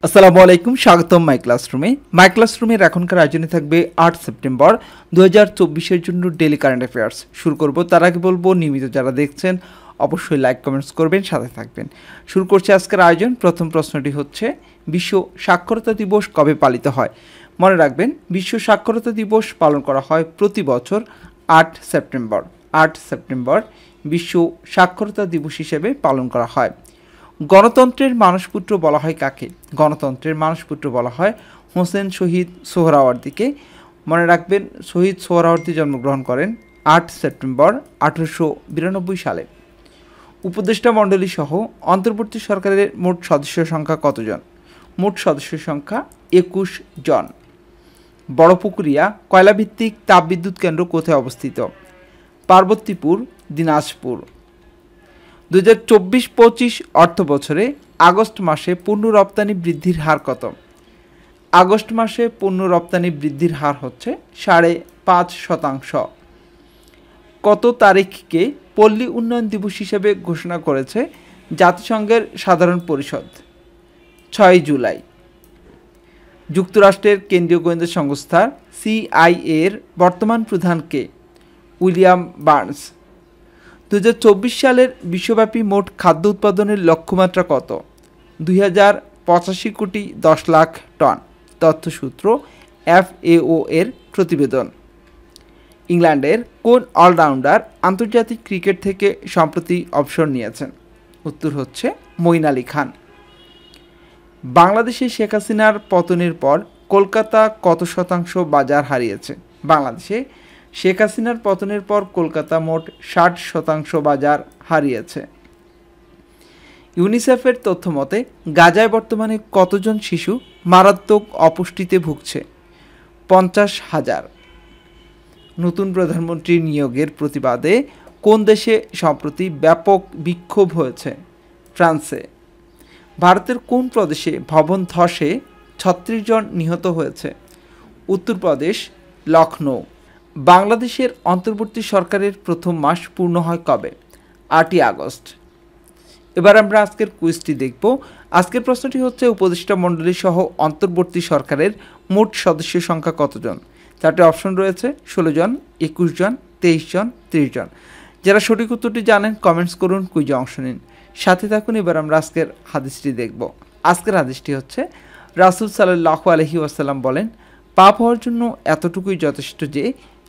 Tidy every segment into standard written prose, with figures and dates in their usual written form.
আসসালামু আলাইকুম, স্বাগতম মাই ক্লাসরুমের এখনকার আয়োজনে থাকবে 8 সেপ্টেম্বর 2024 জন্য ডেইলি কারেন্ট অ্যাফেয়ার্স শুরু করব। তার আগে বলবো নিয়মিত যারা দেখছেন অবশ্যই লাইক কমেন্টস করবেন, সাথে থাকবেন। শুরু করছি আজকের আয়োজন। প্রথম প্রশ্নটি হচ্ছে, বিশ্ব সাক্ষরতা দিবস কবে পালিত হয়? মনে রাখবেন, বিশ্ব সাক্ষরতা দিবস পালন করা হয় প্রতি বছর 8 সেপ্টেম্বর। 8 সেপ্টেম্বর বিশ্ব সাক্ষরতা দিবস হিসেবে পালন করা হয়। গণতন্ত্রের মানসপুত্র বলা হয় কাকে? গণতন্ত্রের মানসপুত্র বলা হয় হোসেন শহীদ সোহরাওয়ার্দীকে। মনে রাখবেন, শহীদ সোহরাওয়ার্দী জন্মগ্রহণ করেন 8 সেপ্টেম্বর 1892 সালে। উপদেষ্টা মণ্ডলী সহ অন্তর্বর্তী সরকারের মোট সদস্য সংখ্যা কতজন? মোট সদস্য সংখ্যা 21 জন। বড়পুকুরিয়া কয়লাভিত্তিক তাপবিদ্যুৎ কেন্দ্র কোথায় অবস্থিত? পার্বতীপুর, দিনাজপুর। 2024-25 অর্থ বছরে আগস্ট মাসে পণ্য রপ্তানি বৃদ্ধির হার কত? আগস্ট মাসে পণ্য রপ্তানি বৃদ্ধির হার হচ্ছে 5.5%। কত তারিখকে পল্লী উন্নয়ন দিবস হিসেবে ঘোষণা করেছে জাতিসংঘের সাধারণ পরিষদ? 6 জুলাই। যুক্তরাষ্ট্রের কেন্দ্রীয় গোয়েন্দা সংস্থা CIA-এর বর্তমান প্রধান কে? William Burns. 2024 সালের বিশ্বব্যাপী মোট খাদ্য উৎপাদনের লক্ষ্যমাত্রা কত? 2085 কোটি 10 লাখ টন। তথ্যসূত্র FAO এর প্রতিবেদন। ইংল্যান্ডের কোন অলরাউন্ডার আন্তর্জাতিক ক্রিকেট থেকে সম্প্রতি অবসর নিয়েছেন? উত্তর হচ্ছে মঈন আলী খান। বাংলাদেশে শেখ হাসিনার পতনের পর কলকাতা কত শতাংশ বাজার হারিয়েছে? বাংলাদেশে শেখ হাসিনার পতনের পর কলকাতা মোট 60% বাজার হারিয়েছে। ইউনিসেফের তথ্য মতে গাজায় বর্তমানে কতজন শিশু মারাত্মক অপুষ্টিতে ভুগছে? 50,000। নতুন প্রধানমন্ত্রী নিয়োগের প্রতিবাদে কোন দেশে সম্প্রতি ব্যাপক বিক্ষোভ হয়েছে? ফ্রান্সে। ভারতের কোন প্রদেশে ভবন ধসে 36 জন নিহত হয়েছে? উত্তরপ্রদেশ, লখনৌ। বাংলাদেশের অন্তর্বর্তী সরকারের প্রথম মাস পূর্ণ হয় কবে? 8ই আগস্ট। এবার আমরা আজকের কুইজটি দেখব। আজকের প্রশ্নটি হচ্ছে, উপদেষ্টা মণ্ডলী সহ অন্তর্বর্তী সরকারের মোট সদস্য সংখ্যা কতজন? 4টি অপশন রয়েছে: 16 জন, 21 জন, 23 জন, 30 জন। যারা সঠিক উত্তরটি জানেন কমেন্টস করুন, কুইজে অংশ নিন, সাথে থাকুন। এবার আমরা আজকের হাদিসটি দেখব। আজকের হাদিসটি হচ্ছে, রাসূল সাল্লাল্লাহু আলাইহি ওয়াসাল্লাম বলেন, পাপ হওয়ার জন্য এতটুকুই যথেষ্ট যে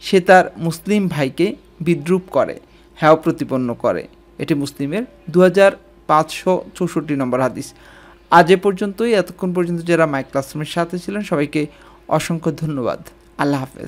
সে তার মুসলিম ভাইকে বিদ্রূপ করে, হেয় প্রতিপন্ন করে। এটি মুসলিমের 2564 নম্বর হাদিস। আজ এ পর্যন্তই। এতক্ষণ পর্যন্ত যারা মাই ক্লাসরুমের সাথে ছিলেন সবাইকে অসংখ্য ধন্যবাদ। আল্লাহ হাফেজ।